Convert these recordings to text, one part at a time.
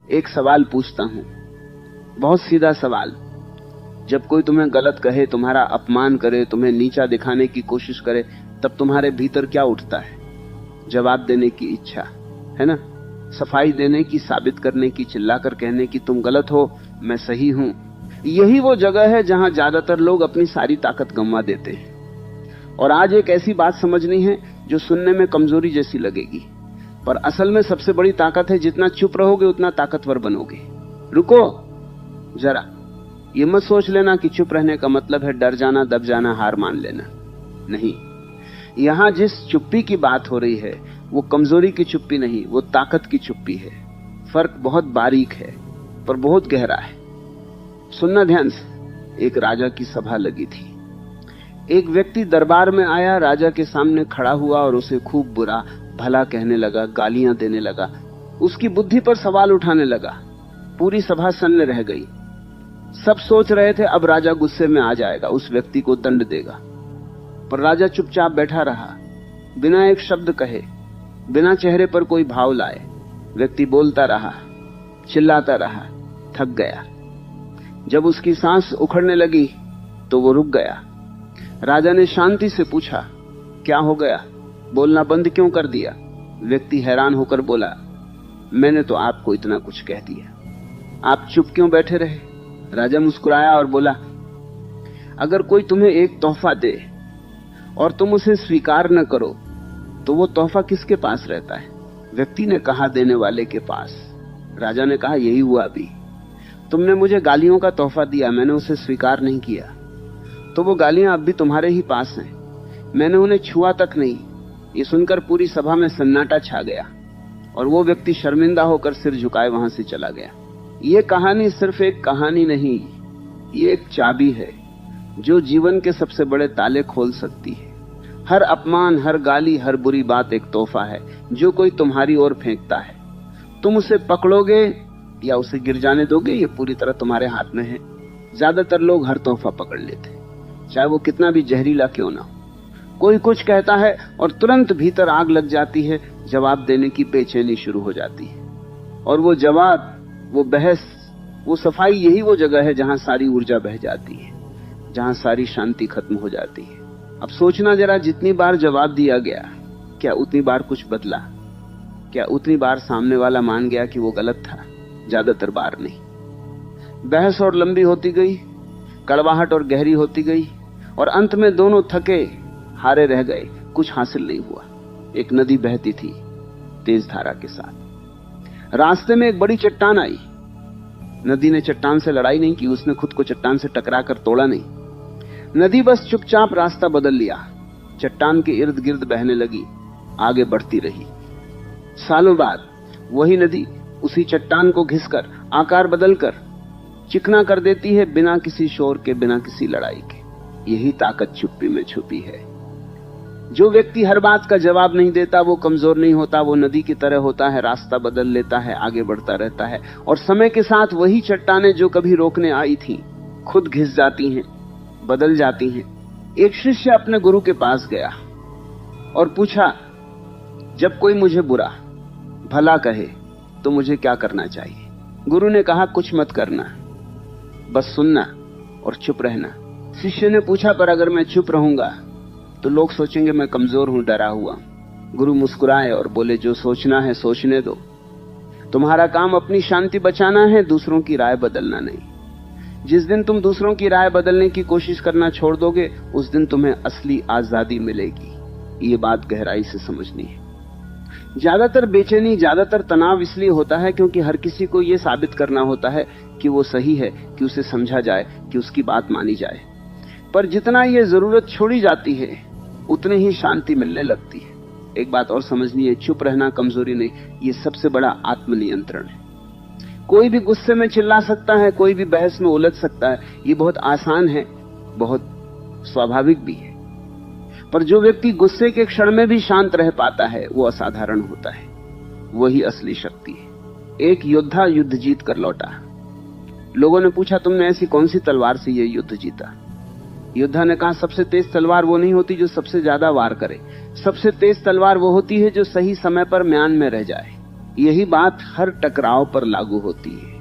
एक सवाल पूछता हूं, बहुत सीधा सवाल। जब कोई तुम्हें गलत कहे, तुम्हारा अपमान करे, तुम्हें नीचा दिखाने की कोशिश करे, तब तुम्हारे भीतर क्या उठता है? जवाब देने की इच्छा, है ना? सफाई देने की, साबित करने की, चिल्लाकर कहने की तुम गलत हो, मैं सही हूं। यही वो जगह है जहां ज्यादातर लोग अपनी सारी ताकत गंवा देते हैं। और आज एक ऐसी बात समझनी है जो सुनने में कमजोरी जैसी लगेगी, पर असल में सबसे बड़ी ताकत है। जितना चुप रहोगे उतना ताकतवर बनोगे। रुको जरा, ये मत सोच लेना कि चुप रहने का मतलब है डर जाना, दब जाना, हार मान लेना। नहीं, यहां जिस चुप्पी की बात हो रही है वो कमजोरी की चुप्पी नहीं, वो ताकत की चुप्पी है। फर्क बहुत बारीक है पर बहुत गहरा है। सुनना ध्यान से। एक राजा की सभा लगी थी। एक व्यक्ति दरबार में आया, राजा के सामने खड़ा हुआ और उसे खूब बुरा भला कहने लगा, गालियां देने लगा, उसकी बुद्धि पर सवाल उठाने लगा। पूरी सभा सन्न रह गई। सब सोच रहे थे अब राजा गुस्से में आ जाएगा, उस व्यक्ति को दंड देगा, पर राजा चुपचाप बैठा रहा, बिना एक शब्द कहे, बिना चेहरे पर कोई भाव लाए। व्यक्ति बोलता रहा, चिल्लाता रहा, थक गया। जब उसकी सांस उखड़ने लगी तो वो रुक गया। राजा ने शांति से पूछा, क्या हो गया? बोलना बंद क्यों कर दिया? व्यक्ति हैरान होकर बोला, मैंने तो आपको इतना कुछ कह दिया, आप चुप क्यों बैठे रहे? राजा मुस्कुराया और बोला, अगर कोई तुम्हें एक तोहफा दे और तुम उसे स्वीकार न करो तो वो तोहफा किसके पास रहता है? व्यक्ति ने कहा, देने वाले के पास। राजा ने कहा, यही हुआ अभी। तुमने मुझे गालियों का तोहफा दिया, मैंने उसे स्वीकार नहीं किया, तो वो गालियां अब भी तुम्हारे ही पास हैं, मैंने उन्हें छुआ तक नहीं। ये सुनकर पूरी सभा में सन्नाटा छा गया और वो व्यक्ति शर्मिंदा होकर सिर झुकाए वहां से चला गया। ये कहानी सिर्फ एक कहानी नहीं, ये एक चाबी है जो जीवन के सबसे बड़े ताले खोल सकती है। हर अपमान, हर गाली, हर बुरी बात एक तोहफा है जो कोई तुम्हारी ओर फेंकता है। तुम उसे पकड़ोगे या उसे गिर जाने दोगे, ये पूरी तरह तुम्हारे हाथ में है। ज्यादातर लोग हर तोहफा पकड़ लेते हैं, चाहे वो कितना भी जहरीला क्यों ना हो। कोई कुछ कहता है और तुरंत भीतर आग लग जाती है, जवाब देने की बेचैनी शुरू हो जाती है। और वो जवाब, वो बहस, वो सफाई, यही वो जगह है जहां सारी ऊर्जा बह जाती है, जहां सारी शांति खत्म हो जाती है। अब सोचना जरा, जितनी बार जवाब दिया गया, क्या उतनी बार कुछ बदला? क्या उतनी बार सामने वाला मान गया कि वो गलत था? ज्यादातर बार नहीं। बहस और लंबी होती गई, कड़वाहट और गहरी होती गई, और अंत में दोनों थके हारे रह गए, कुछ हासिल नहीं हुआ। एक नदी बहती थी तेज धारा के साथ। रास्ते में एक बड़ी चट्टान आई। नदी ने चट्टान से लड़ाई नहीं की, उसने खुद को चट्टान से टकरा कर तोड़ा नहीं। नदी बस चुपचाप रास्ता बदल लिया, चट्टान के इर्द गिर्द बहने लगी, आगे बढ़ती रही। सालों बाद वही नदी उसी चट्टान को घिसकर, आकार बदलकर चिकना कर देती है, बिना किसी शोर के, बिना किसी लड़ाई के। यही ताकत चुप्पी में छुपी है। जो व्यक्ति हर बात का जवाब नहीं देता वो कमजोर नहीं होता, वो नदी की तरह होता है, रास्ता बदल लेता है, आगे बढ़ता रहता है। और समय के साथ वही चट्टानें जो कभी रोकने आई थी खुद घिस जाती हैं, बदल जाती हैं। एक शिष्य अपने गुरु के पास गया और पूछा, जब कोई मुझे बुरा भला कहे तो मुझे क्या करना चाहिए? गुरु ने कहा, कुछ मत करना, बस सुनना और चुप रहना। शिष्य ने पूछा, पर अगर मैं चुप रहूंगा तो लोग सोचेंगे मैं कमजोर हूं, डरा हुआ। गुरु मुस्कुराए और बोले, जो सोचना है सोचने दो। तुम्हारा काम अपनी शांति बचाना है, दूसरों की राय बदलना नहीं। जिस दिन तुम दूसरों की राय बदलने की कोशिश करना छोड़ दोगे, उस दिन तुम्हें असली आजादी मिलेगी। ये बात गहराई से समझनी है। ज्यादातर बेचैनी, ज्यादातर तनाव इसलिए होता है क्योंकि हर किसी को यह साबित करना होता है कि वो सही है, कि उसे समझा जाए, कि उसकी बात मानी जाए। पर जितना ये जरूरत छोड़ी जाती है उतनी ही शांति मिलने लगती है। एक बात और समझनी है, चुप रहना कमजोरी नहीं, ये सबसे बड़ा आत्मनियंत्रण है। कोई भी गुस्से में चिल्ला सकता है, कोई भी बहस में उलझ सकता है, ये बहुत आसान है, बहुत स्वाभाविक भी है। पर जो व्यक्ति गुस्से के क्षण में भी शांत रह पाता है वो असाधारण होता है, वही असली शक्ति है। एक योद्धा युद्ध जीत कर लौटा। लोगों ने पूछा, तुमने ऐसी कौन सी तलवार से ये युद्ध जीता? योद्धा ने कहा, सबसे तेज तलवार वो नहीं होती जो सबसे ज्यादा वार करे, सबसे तेज तलवार वो होती है जो सही समय पर म्यान में रह जाए। यही बात हर टकराव पर लागू होती है।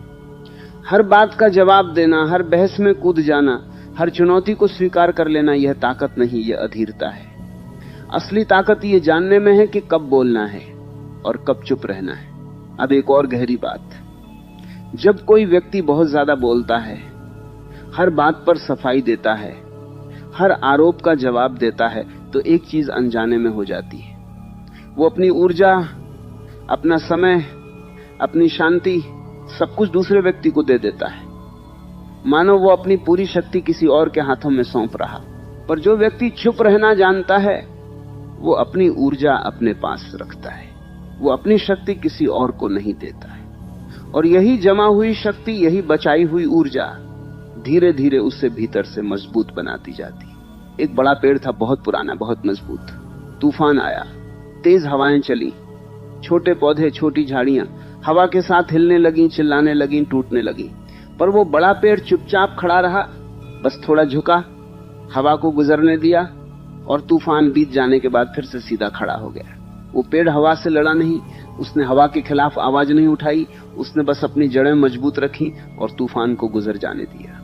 हर बात का जवाब देना, हर बहस में कूद जाना, हर चुनौती को स्वीकार कर लेना, यह ताकत नहीं, यह अधीरता है। असली ताकत यह जानने में है कि कब बोलना है और कब चुप रहना है। अब एक और गहरी बात, जब कोई व्यक्ति बहुत ज्यादा बोलता है, हर बात पर सफाई देता है, हर आरोप का जवाब देता है, तो एक चीज अनजाने में हो जाती है। वो अपनी ऊर्जा, अपना समय, अपनी शांति, सब कुछ दूसरे व्यक्ति को दे देता है, मानो वो अपनी पूरी शक्ति किसी और के हाथों में सौंप रहा। पर जो व्यक्ति चुप रहना जानता है, वो अपनी ऊर्जा अपने पास रखता है, वो अपनी शक्ति किसी और को नहीं देता है। और यही जमा हुई शक्ति, यही बचाई हुई ऊर्जा धीरे धीरे उससे भीतर से मजबूत बनाती जाती। एक बड़ा पेड़ था, बहुत पुराना, बहुत मजबूत। तूफान आया, तेज हवाएं चली, छोटे पौधे, छोटी झाड़ियां हवा के साथ हिलने लगी, चिल्लाने लगी, टूटने लगी। पर वो बड़ा पेड़ चुपचाप खड़ा रहा, बस थोड़ा झुका, हवा को गुजरने दिया, और तूफान बीत जाने के बाद फिर से सीधा खड़ा हो गया। वो पेड़ हवा से लड़ा नहीं, उसने हवा के खिलाफ आवाज नहीं उठाई, उसने बस अपनी जड़ें मजबूत रखी और तूफान को गुजर जाने दिया।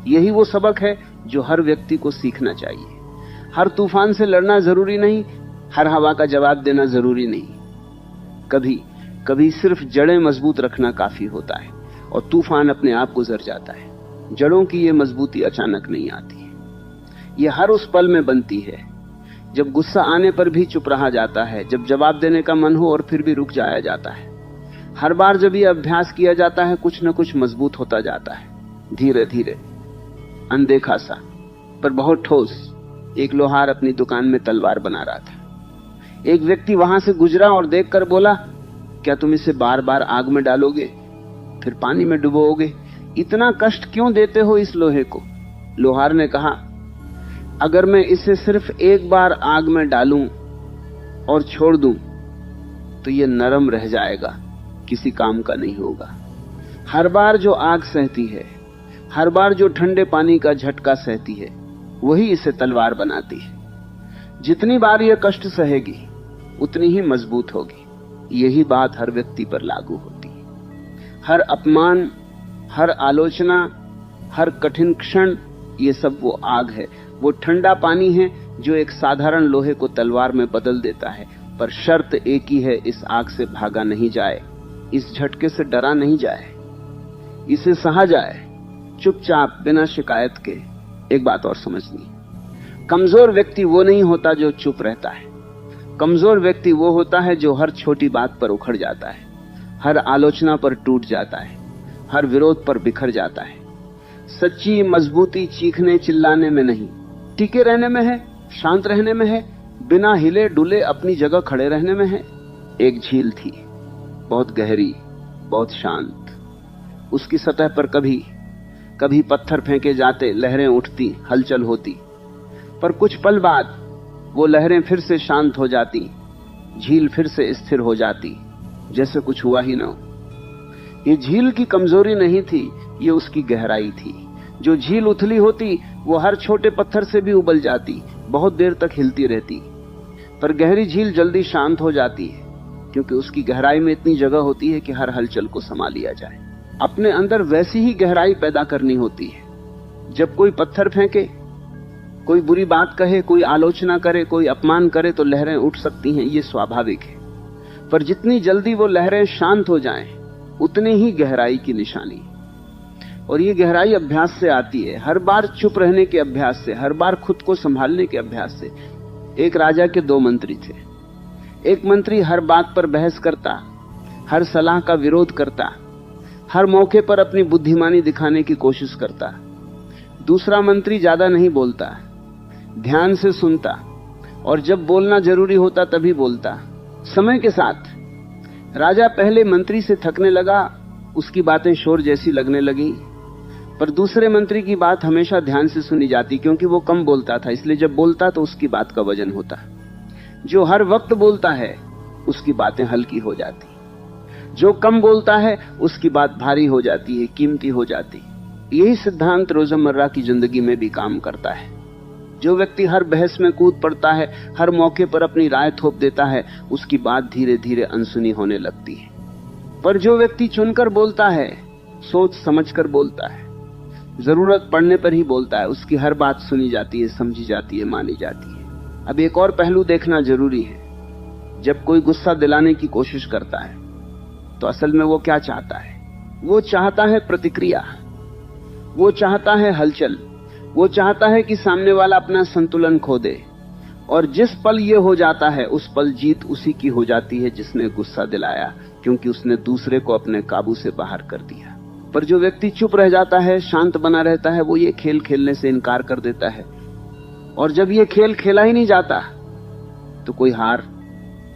यही वो सबक है जो हर व्यक्ति को सीखना चाहिए। हर तूफान से लड़ना जरूरी नहीं, हर हवा का जवाब देना जरूरी नहीं। कभी कभी सिर्फ जड़ें मजबूत रखना काफी होता है और तूफान अपने आप गुजर जाता है। जड़ों की ये मजबूती अचानक नहीं आती है, ये हर उस पल में बनती है जब गुस्सा आने पर भी चुप रहा जाता है, जब जवाब देने का मन हो और फिर भी रुक जाया जाता है। हर बार जब ये अभ्यास किया जाता है, कुछ न कुछ मजबूत होता जाता है, धीरे धीरे। अनदेखा सा पर बहुत ठोस। एक लोहार अपनी दुकान में तलवार बना रहा था। एक व्यक्ति वहां से गुजरा और देखकर बोला, क्या तुम इसे बार बार आग में डालोगे, फिर पानी में डुबोगे? इतना कष्ट क्यों देते हो इस लोहे को? लोहार ने कहा, अगर मैं इसे सिर्फ एक बार आग में डालूं और छोड़ दूं तो ये नरम रह जाएगा, किसी काम का नहीं होगा। हर बार जो आग सहती है, हर बार जो ठंडे पानी का झटका सहती है, वही इसे तलवार बनाती है। जितनी बार यह कष्ट सहेगी उतनी ही मजबूत होगी। यही बात हर व्यक्ति पर लागू होती है। हर अपमान, हर आलोचना, हर कठिन क्षण, ये सब वो आग है, वो ठंडा पानी है जो एक साधारण लोहे को तलवार में बदल देता है। पर शर्त एक ही है, इस आग से भागा नहीं जाए, इस झटके से डरा नहीं जाए, इसे सहा जाए चुपचाप, बिना शिकायत के। एक बात और समझनी, कमजोर व्यक्ति वो नहीं होता जो चुप रहता है। कमजोर व्यक्ति वो होता है जो हर छोटी बात पर उखड़ जाता है, हर आलोचना पर टूट जाता है, हर विरोध पर बिखर जाता है। सच्ची मजबूती चीखने चिल्लाने में नहीं, टिके रहने में है, शांत रहने में है, बिना हिले डुले अपनी जगह खड़े रहने में है। एक झील थी, बहुत गहरी, बहुत शांत। उसकी सतह पर कभी कभी पत्थर फेंके जाते, लहरें उठती, हलचल होती, पर कुछ पल बाद वो लहरें फिर से शांत हो जाती, झील फिर से स्थिर हो जाती, जैसे कुछ हुआ ही न हो। ये झील की कमजोरी नहीं थी, ये उसकी गहराई थी। जो झील उथली होती वो हर छोटे पत्थर से भी उबल जाती, बहुत देर तक हिलती रहती। पर गहरी झील जल्दी शांत हो जाती है, क्योंकि उसकी गहराई में इतनी जगह होती है कि हर हलचल को संभाल लिया जाए। अपने अंदर वैसी ही गहराई पैदा करनी होती है। जब कोई पत्थर फेंके, कोई बुरी बात कहे, कोई आलोचना करे, कोई अपमान करे, तो लहरें उठ सकती हैं, ये स्वाभाविक है। पर जितनी जल्दी वो लहरें शांत हो जाएं, उतनी ही गहराई की निशानी। और ये गहराई अभ्यास से आती है, हर बार चुप रहने के अभ्यास से, हर बार खुद को संभालने के अभ्यास से। एक राजा के दो मंत्री थे। एक मंत्री हर बात पर बहस करता, हर सलाह का विरोध करता, हर मौके पर अपनी बुद्धिमानी दिखाने की कोशिश करता। दूसरा मंत्री ज्यादा नहीं बोलता, ध्यान से सुनता, और जब बोलना जरूरी होता तभी बोलता। समय के साथ राजा पहले मंत्री से थकने लगा, उसकी बातें शोर जैसी लगने लगी। पर दूसरे मंत्री की बात हमेशा ध्यान से सुनी जाती, क्योंकि वो कम बोलता था, इसलिए जब बोलता तो उसकी बात का वजन होता। जो हर वक्त बोलता है उसकी बातें हल्की हो जाती, जो कम बोलता है उसकी बात भारी हो जाती है, कीमती हो जाती। यही सिद्धांत रोजमर्रा की जिंदगी में भी काम करता है। जो व्यक्ति हर बहस में कूद पड़ता है, हर मौके पर अपनी राय थोप देता है, उसकी बात धीरे धीरे अनसुनी होने लगती है। पर जो व्यक्ति चुनकर बोलता है, सोच समझकर बोलता है, जरूरत पड़ने पर ही बोलता है, उसकी हर बात सुनी जाती है, समझी जाती है, मानी जाती है। अब एक और पहलू देखना जरूरी है। जब कोई गुस्सा दिलाने की कोशिश करता है तो असल में वो क्या चाहता है? वो चाहता है प्रतिक्रिया, वो चाहता है हलचल, वो चाहता है कि सामने वाला अपना संतुलन खो दे। और जिस पल ये हो जाता है, उस पल जीत उसी की हो जाती है जिसने गुस्सा दिलाया, क्योंकि उसने दूसरे को अपने काबू से बाहर कर दिया। पर जो व्यक्ति चुप रह जाता है, शांत बना रहता है, वो ये खेल खेलने से इनकार कर देता है। और जब ये खेल खेला ही नहीं जाता तो कोई हार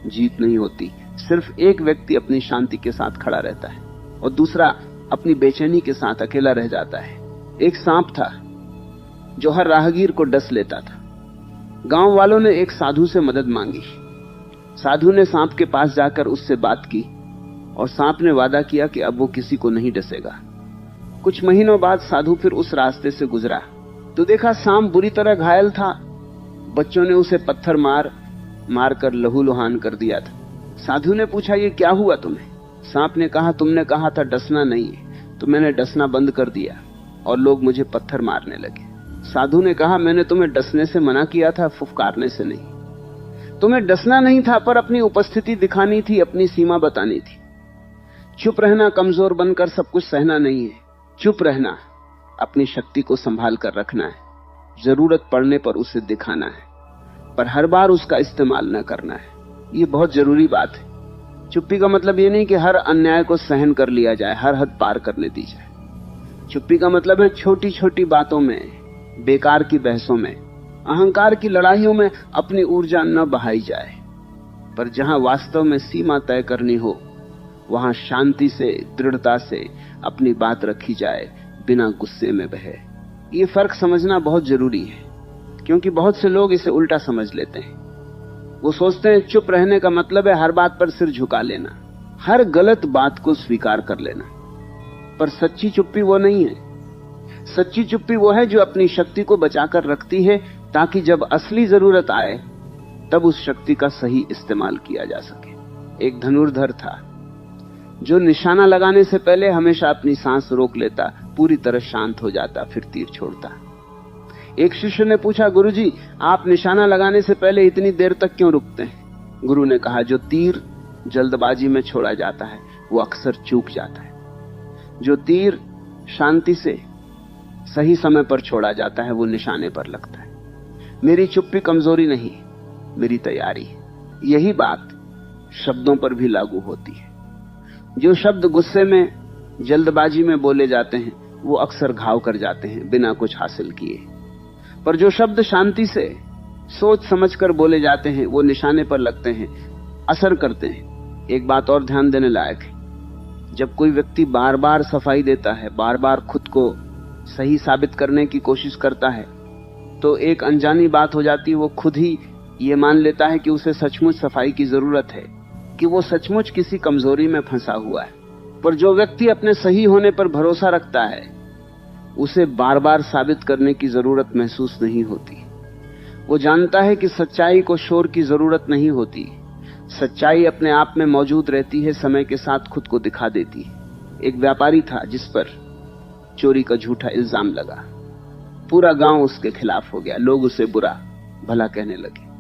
जीत नहीं होती। सिर्फ एक व्यक्ति अपनी शांति के साथ खड़ा रहता है और दूसरा अपनी बेचैनी के साथ अकेला रह जाता है। एक सांप था जो हर राहगीर को डस लेता था। गांव वालों ने एक साधु से मदद मांगी। साधु ने सांप के पास जाकर उससे बात की और सांप ने वादा किया कि अब वो किसी को नहीं डसेगा। कुछ महीनों बाद साधु फिर उस रास्ते से गुजरा तो देखा सांप बुरी तरह घायल था। बच्चों ने उसे पत्थर मारकर लहूलुहान कर दिया था। साधु ने पूछा, ये क्या हुआ तुम्हें? सांप ने कहा, तुमने कहा था डसना नहीं है, तो मैंने डसना बंद कर दिया और लोग मुझे पत्थर मारने लगे। साधु ने कहा, मैंने तुम्हें डसने से मना किया था, फुफकारने से नहीं। तुम्हें डसना नहीं था, पर अपनी उपस्थिति दिखानी थी, अपनी सीमा बतानी थी। चुप रहना कमजोर बनकर सब कुछ सहना नहीं है। चुप रहना अपनी शक्ति को संभाल कर रखना है। जरूरत पड़ने पर उसे दिखाना है, पर हर बार उसका इस्तेमाल न करना है। ये बहुत जरूरी बात है। चुप्पी का मतलब ये नहीं कि हर अन्याय को सहन कर लिया जाए, हर हद पार करने दी जाए। चुप्पी का मतलब है छोटी छोटी बातों में, बेकार की बहसों में, अहंकार की लड़ाइयों में अपनी ऊर्जा न बहाई जाए। पर जहां वास्तव में सीमा तय करनी हो, वहां शांति से, दृढ़ता से अपनी बात रखी जाए, बिना गुस्से में बहे। ये फर्क समझना बहुत जरूरी है, क्योंकि बहुत से लोग इसे उल्टा समझ लेते हैं। वो सोचते हैं चुप रहने का मतलब है हर बात पर सिर झुका लेना, हर गलत बात को स्वीकार कर लेना। पर सच्ची चुप्पी वो नहीं है। सच्ची चुप्पी वो है जो अपनी शक्ति को बचाकर रखती है, ताकि जब असली जरूरत आए तब उस शक्ति का सही इस्तेमाल किया जा सके। एक धनुर्धर था जो निशाना लगाने से पहले हमेशा अपनी सांस रोक लेता, पूरी तरह शांत हो जाता, फिर तीर छोड़ता। एक शिष्य ने पूछा, गुरुजी, आप निशाना लगाने से पहले इतनी देर तक क्यों रुकते हैं? गुरु ने कहा, जो तीर जल्दबाजी में छोड़ा जाता है वो अक्सर चूक जाता है। जो तीर शांति से सही समय पर छोड़ा जाता है वो निशाने पर लगता है। मेरी चुप्पी कमजोरी नहीं, मेरी तैयारी। यही बात शब्दों पर भी लागू होती है। जो शब्द गुस्से में, जल्दबाजी में बोले जाते हैं वो अक्सर घाव कर जाते हैं बिना कुछ हासिल किए। पर जो शब्द शांति से, सोच समझकर बोले जाते हैं वो निशाने पर लगते हैं, असर करते हैं। एक बात और ध्यान देने लायक है, जब कोई व्यक्ति बार बार सफाई देता है, बार बार खुद को सही साबित करने की कोशिश करता है, तो एक अनजानी बात हो जाती है। वो खुद ही ये मान लेता है कि उसे सचमुच सफाई की जरूरत है, कि वो सचमुच किसी कमजोरी में फंसा हुआ है। पर जो व्यक्ति अपने सही होने पर भरोसा रखता है, उसे बार बार साबित करने की जरूरत महसूस नहीं होती। वो जानता है कि सच्चाई को शोर की जरूरत नहीं होती। सच्चाई अपने आप में मौजूद रहती है, समय के साथ खुद को दिखा देती है। एक व्यापारी था जिस पर चोरी का झूठा इल्जाम लगा। पूरा गांव उसके खिलाफ हो गया, लोग उसे बुरा भला कहने लगे।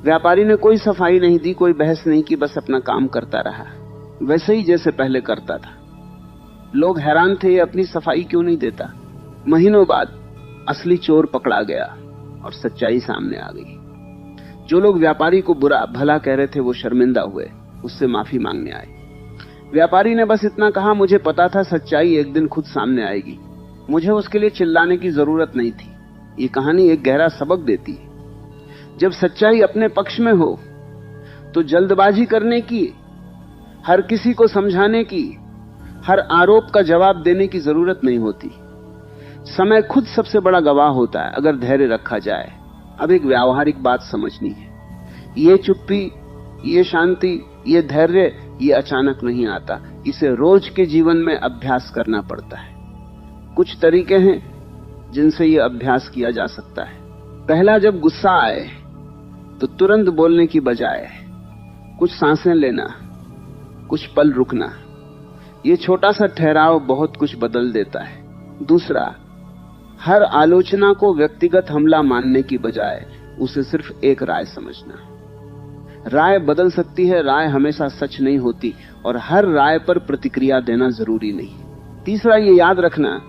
व्यापारी ने कोई सफाई नहीं दी, कोई बहस नहीं की, बस अपना काम करता रहा, वैसे ही जैसे पहले करता था। लोग हैरान थे, ये अपनी सफाई क्यों नहीं देता। महीनों बाद असली चोर पकड़ा गया और सच्चाई सामने आ गई। जो लोग व्यापारी को बुरा भला कह रहे थे वो शर्मिंदा हुए, उससे माफी मांगने आए। व्यापारी ने बस इतना कहा, मुझे पता था सच्चाई एक दिन खुद सामने आएगी, मुझे उसके लिए चिल्लाने की जरूरत नहीं थी। ये कहानी एक गहरा सबक देती है। जब सच्चाई अपने पक्ष में हो तो जल्दबाजी करने की, हर किसी को समझाने की, हर आरोप का जवाब देने की जरूरत नहीं होती। समय खुद सबसे बड़ा गवाह होता है अगर धैर्य रखा जाए। अब एक व्यावहारिक बात समझनी है। ये चुप्पी, ये शांति, ये धैर्य, ये अचानक नहीं आता। इसे रोज के जीवन में अभ्यास करना पड़ता है। कुछ तरीके हैं जिनसे ये अभ्यास किया जा सकता है। पहला, जब गुस्सा आए तो तुरंत बोलने की बजाय कुछ सांसें लेना, कुछ पल रुकना, ये छोटा सा ठहराव बहुत कुछ बदल देता है। दूसरा, हर आलोचना को व्यक्तिगत हमला मानने की बजाय उसे सिर्फ एक राय समझना। राय बदल सकती है, राय हमेशा सच नहीं होती, और हर राय पर प्रतिक्रिया देना जरूरी नहीं। तीसरा, ये याद रखना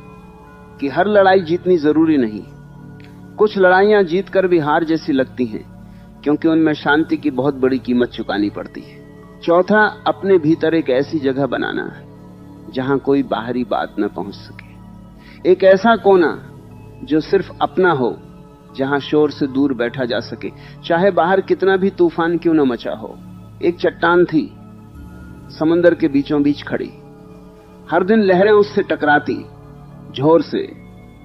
कि हर लड़ाई जीतनी जरूरी नहीं। कुछ लड़ाइयां जीतकर भी हार जैसी लगती हैं, क्योंकि उनमें शांति की बहुत बड़ी कीमत चुकानी पड़ती है। चौथा, अपने भीतर एक ऐसी जगह बनाना जहां कोई बाहरी बात न पहुंच सके। एक ऐसा कोना जो सिर्फ अपना हो, जहां शोर से दूर बैठा जा सके, चाहे बाहर कितना भी तूफान क्यों न मचा हो। एक चट्टान थी समंदर के बीचों बीच खड़ी। हर दिन लहरें उससे टकराती, जोर से,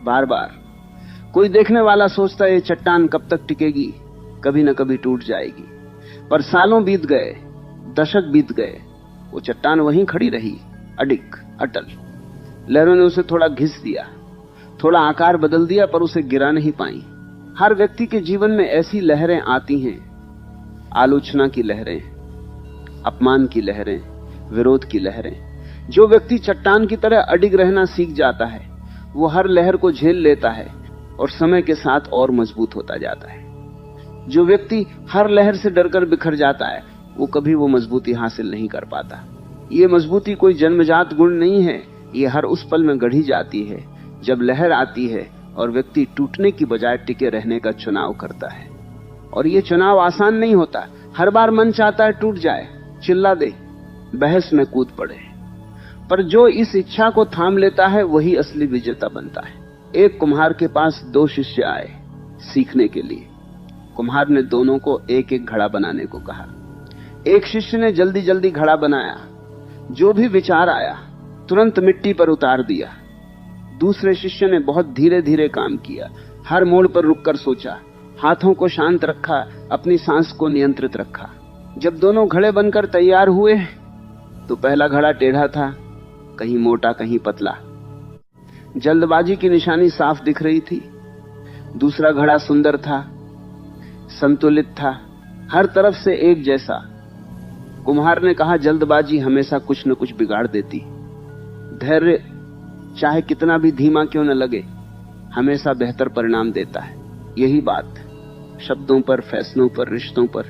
बार बार। कोई देखने वाला सोचता ये चट्टान कब तक टिकेगी, कभी न कभी टूट जाएगी। पर सालों बीत गए, दशक बीत गए, वो चट्टान वहीं खड़ी रही, अडिग, अटल। लहरों ने उसे थोड़ा घिस दिया, थोड़ा आकार बदल दिया, पर उसे गिरा नहीं पाई। हर व्यक्ति के जीवन में ऐसी लहरें आती हैं, आलोचना की लहरें, अपमान की लहरें, विरोध की लहरें। जो व्यक्ति चट्टान की तरह अडिग रहना सीख जाता है, वो हर लहर को झेल लेता है और समय के साथ और मजबूत होता जाता है। जो व्यक्ति हर लहर से डरकर बिखर जाता है, वो कभी वो मजबूती हासिल नहीं कर पाता। ये मजबूती कोई जन्मजात गुण नहीं है, ये हर उस पल में गढ़ी जाती है जब लहर आती है और व्यक्ति टूटने की बजाय टिके रहने का चुनाव करता है। और ये चुनाव आसान नहीं होता। हर बार मन चाहता है टूट जाए, चिल्ला दे, बहस में कूद पड़े। पर जो इस इच्छा को थाम लेता है वही असली विजेता बनता है। एक कुम्हार के पास 2 शिष्य आए सीखने के लिए। कुम्हार ने दोनों को एक एक घड़ा बनाने को कहा। एक शिष्य ने जल्दी जल्दी घड़ा बनाया, जो भी विचार आया तुरंत मिट्टी पर उतार दिया। दूसरे शिष्य ने बहुत धीरे धीरे काम किया, हर मोड़ पर रुककर सोचा, हाथों को शांत रखा, अपनी सांस को नियंत्रित रखा। जब दोनों घड़े बनकर तैयार हुए तो पहला घड़ा टेढ़ा था, कहीं मोटा कहीं पतला। जल्दबाजी की निशानी साफ दिख रही थी। दूसरा घड़ा सुंदर था, संतुलित था, हर तरफ से एक जैसा। कुम्हार ने कहा, जल्दबाजी हमेशा कुछ न कुछ बिगाड़ देती। धैर्य चाहे कितना भी धीमा क्यों न लगे, हमेशा बेहतर परिणाम देता है। यही बात शब्दों पर, फैसलों पर, रिश्तों पर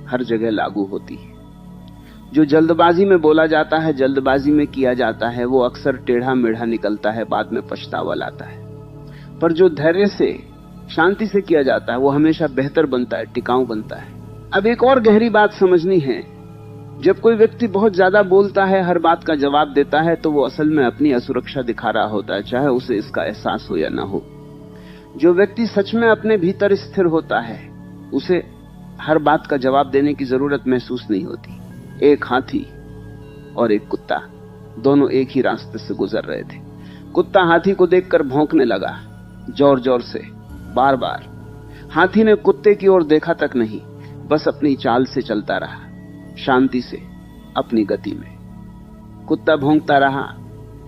हर जगह लागू होती है। जो जल्दबाजी में बोला जाता है, जल्दबाजी में किया जाता है, वो अक्सर टेढ़ा मेढ़ा निकलता है, बाद में पछतावा लाता है। पर जो धैर्य से, शांति से किया जाता है, वो हमेशा बेहतर बनता है, टिकाऊ बनता है। अब एक और गहरी बात समझनी है। जब कोई व्यक्ति बहुत ज्यादा बोलता है, हर बात का जवाब देता है, तो वो असल में अपनी असुरक्षा दिखा रहा होता है, चाहे उसे इसका एहसास हो या ना हो। जो व्यक्ति सच में अपने भीतर स्थिर होता है, उसे हर बात का जवाब देने की जरूरत महसूस नहीं होती। एक हाथी और एक कुत्ता, दोनों एक ही रास्ते से गुजर रहे थे। कुत्ता हाथी को देखकर भौंकने लगा, जोर जोर से, बार बार। हाथी ने कुत्ते की ओर देखा तक नहीं, बस अपनी चाल से चलता रहा, शांति से, अपनी गति में। कुत्ता भौंकता रहा,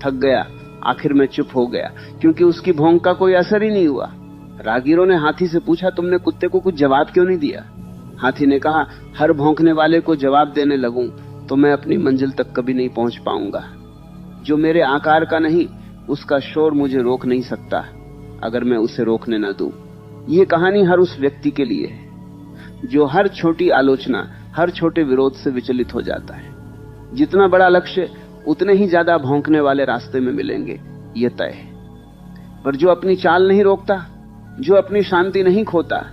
थक गया, आखिर में चुप हो गया, क्योंकि उसकी भौंक का कोई असर ही नहीं हुआ। राहगीरों ने हाथी से पूछा, तुमने कुत्ते को कुछ जवाब क्यों नहीं दिया? हाथी ने कहा, हर भौंकने वाले को जवाब देने लगूं तो मैं अपनी मंजिल तक कभी नहीं पहुंच पाऊंगा। जो मेरे आकार का नहीं, उसका शोर मुझे रोक नहीं सकता अगर मैं उसे रोकने न दूं। ये कहानी हर उस व्यक्ति के लिए है जो हर छोटी आलोचना, हर छोटे विरोध से विचलित हो जाता है। जितना बड़ा लक्ष्य, उतने ही ज्यादा भौंकने वाले रास्ते में मिलेंगे, ये तय है। पर जो अपनी चाल नहीं रोकता, जो अपनी शांति नहीं खोता,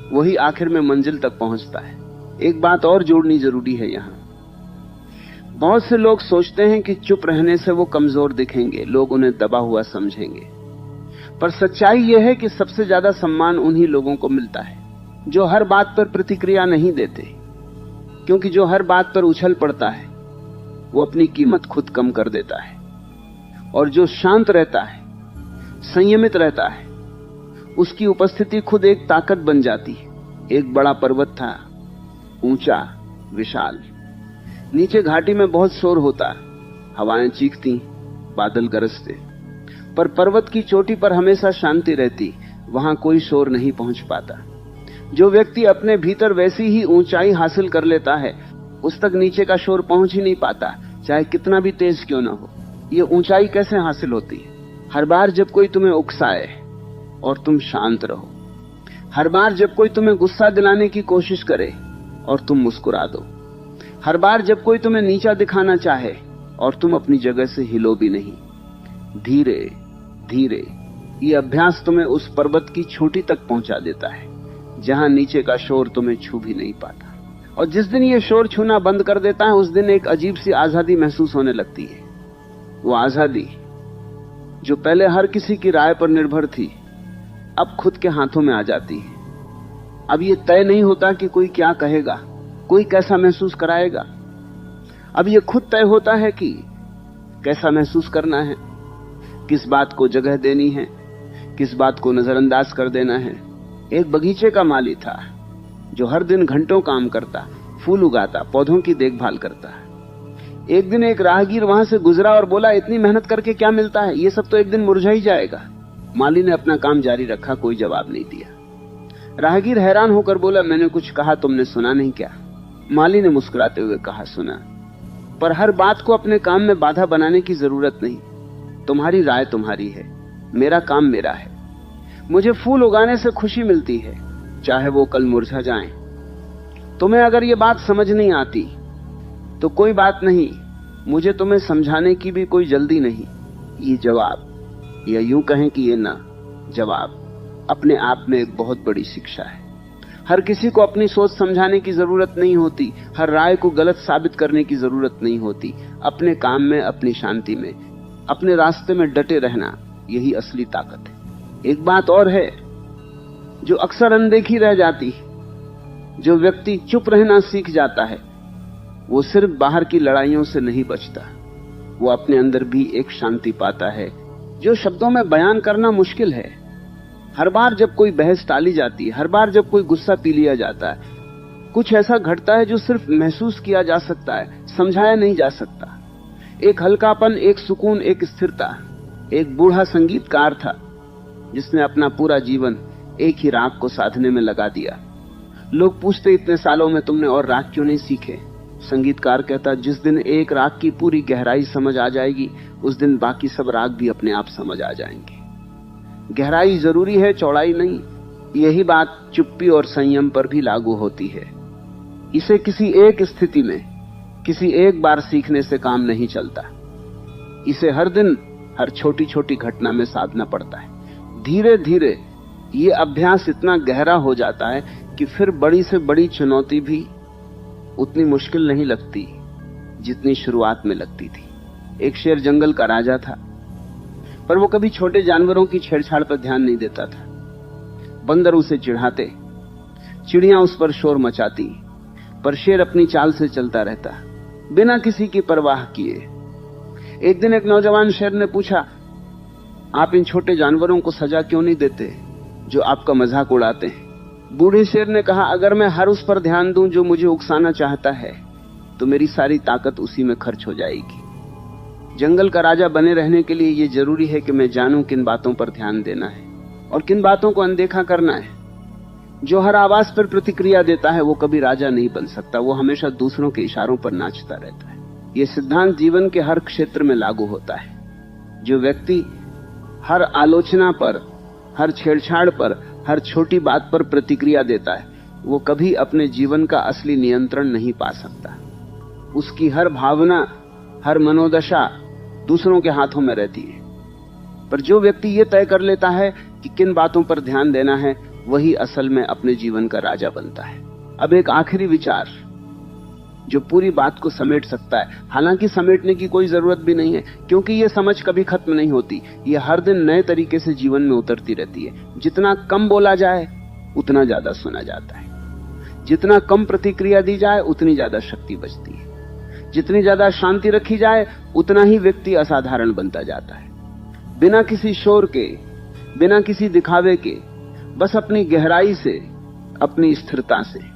वही आखिर में मंजिल तक पहुंचता है। एक बात और जोड़नी जरूरी है यहां। बहुत से लोग सोचते हैं कि चुप रहने से वो कमजोर दिखेंगे, लोग उन्हें दबा हुआ समझेंगे। पर सच्चाई यह है कि सबसे ज्यादा सम्मान उन्हीं लोगों को मिलता है जो हर बात पर प्रतिक्रिया नहीं देते, क्योंकि जो हर बात पर उछल पड़ता है वो अपनी कीमत खुद कम कर देता है। और जो शांत रहता है, संयमित रहता है, उसकी उपस्थिति खुद एक ताकत बन जाती है। एक बड़ा पर्वत था, ऊंचा, विशाल। नीचे घाटी में बहुत शोर होता, हवाएं चीखती, बादल गरजते, पर पर्वत की चोटी पर हमेशा शांति रहती, वहां कोई शोर नहीं पहुंच पाता। जो व्यक्ति अपने भीतर वैसी ही ऊंचाई हासिल कर लेता है, उस तक नीचे का शोर पहुंच ही नहीं पाता, चाहे कितना भी तेज क्यों ना हो। ये ऊंचाई कैसे हासिल होती है? हर बार जब कोई तुम्हें उकसाए और तुम शांत रहो, हर बार जब कोई तुम्हें गुस्सा दिलाने की कोशिश करे और तुम मुस्कुरा दो, हर बार जब कोई तुम्हें नीचा दिखाना चाहे और तुम अपनी जगह से हिलो भी नहीं। धीरे धीरे ये अभ्यास तुम्हें उस पर्वत की चोटी तक पहुंचा देता है जहां नीचे का शोर तुम्हें छू भी नहीं पाता। और जिस दिन ये शोर छूना बंद कर देता है, उस दिन एक अजीब सी आजादी महसूस होने लगती है। वो आजादी जो पहले हर किसी की राय पर निर्भर थी, अब खुद के हाथों में आ जाती है। अब ये तय नहीं होता कि कोई क्या कहेगा, कोई कैसा महसूस कराएगा। अब ये खुद तय होता है कि कैसा महसूस करना है, किस बात को जगह देनी है, किस बात को नजरअंदाज कर देना है। एक बगीचे का माली था जो हर दिन घंटों काम करता, फूल उगाता, पौधों की देखभाल करता। एक दिन एक राहगीर वहां से गुजरा और बोला, इतनी मेहनत करके क्या मिलता है, ये सब तो एक दिन मुरझा ही जाएगा। माली ने अपना काम जारी रखा, कोई जवाब नहीं दिया। राहगीर हैरान होकर बोला, मैंने कुछ कहा, तुमने सुना नहीं क्या? माली ने मुस्कुराते हुए कहा, सुना, पर हर बात को अपने काम में बाधा बनाने की जरूरत नहीं। तुम्हारी राय तुम्हारी है, मेरा काम मेरा है। मुझे फूल उगाने से खुशी मिलती है, चाहे वो कल मुरझा जाएं। तुम्हें अगर ये बात समझ नहीं आती तो कोई बात नहीं, मुझे तुम्हें समझाने की भी कोई जल्दी नहीं। ये जवाब, या यूं कहें कि ये ना जवाब, अपने आप में एक बहुत बड़ी शिक्षा है। हर किसी को अपनी सोच समझाने की जरूरत नहीं होती, हर राय को गलत साबित करने की जरूरत नहीं होती। अपने काम में, अपनी शांति में, अपने रास्ते में डटे रहना, यही असली ताकत है। एक बात और है जो अक्सर अनदेखी रह जाती है। जो व्यक्ति चुप रहना सीख जाता है, वो सिर्फ बाहर की लड़ाइयों से नहीं बचता, वो अपने अंदर भी एक शांति पाता है जो शब्दों में बयान करना मुश्किल है। हर बार जब कोई बहस टाली जाती है, हर बार जब कोई गुस्सा पी लिया जाता है, कुछ ऐसा घटता है जो सिर्फ महसूस किया जा सकता है, समझाया नहीं जा सकता। एक हल्कापन, एक सुकून, एक स्थिरता। एक बूढ़ा संगीतकार था जिसने अपना पूरा जीवन एक ही राग को साधने में लगा दिया। लोग पूछते, इतने सालों में तुमने और राग क्यों नहीं सीखे? संगीतकार कहता, जिस दिन एक राग की पूरी गहराई समझ आ जाएगी, उस दिन बाकी सब राग भी अपने आप समझ आ जाएंगे। गहराई जरूरी है, चौड़ाई नहीं। यही बात चुप्पी और संयम पर भी लागू होती है। इसे किसी एक स्थिति में, किसी एक बार सीखने से काम नहीं चलता। इसे हर दिन, हर छोटी छोटी घटना में साधना पड़ता है। धीरे धीरे ये अभ्यास इतना गहरा हो जाता है कि फिर बड़ी से बड़ी चुनौती भी उतनी मुश्किल नहीं लगती जितनी शुरुआत में लगती थी। एक शेर जंगल का राजा था, पर वो कभी छोटे जानवरों की छेड़छाड़ पर ध्यान नहीं देता था। बंदर उसे चिढ़ाते, चिड़ियां उस पर शोर मचाती, पर शेर अपनी चाल से चलता रहता, बिना किसी की परवाह किए। एक दिन एक नौजवान शेर ने पूछा, आप इन छोटे जानवरों को सजा क्यों नहीं देते जो आपका मजाक उड़ाते हैं? बूढ़े शेर ने कहा, अगर मैं हर उस पर ध्यान दूं जो मुझे उकसाना चाहता है, तो मेरी सारी ताकत उसी में खर्च हो जाएगी। जंगल का राजा बने रहने के लिए यह जरूरी है कि मैं जानूं किन बातों पर ध्यान देना है और किन बातों को अनदेखा करना है। जो हर आवाज पर प्रतिक्रिया देता है, वो कभी राजा नहीं बन सकता, वो हमेशा दूसरों के इशारों पर नाचता रहता है। यह सिद्धांत जीवन के हर क्षेत्र में लागू होता है। जो व्यक्ति हर आलोचना पर, हर छेड़छाड़ पर, हर छोटी बात पर प्रतिक्रिया देता है, वो कभी अपने जीवन का असली नियंत्रण नहीं पा सकता। उसकी हर भावना, हर मनोदशा दूसरों के हाथों में रहती है। पर जो व्यक्ति ये तय कर लेता है कि किन बातों पर ध्यान देना है, वही असल में अपने जीवन का राजा बनता है। अब एक आखिरी विचार जो पूरी बात को समेट सकता है, हालांकि समेटने की कोई जरूरत भी नहीं है, क्योंकि यह समझ कभी खत्म नहीं होती। यह हर दिन नए तरीके से जीवन में उतरती रहती है। जितना कम बोला जाए उतना ज्यादा सुना जाता है, जितना कम प्रतिक्रिया दी जाए उतनी ज्यादा शक्ति बचती है, जितनी ज्यादा शांति रखी जाए उतना ही व्यक्ति असाधारण बनता जाता है। बिना किसी शोर के, बिना किसी दिखावे के, बस अपनी गहराई से, अपनी स्थिरता से।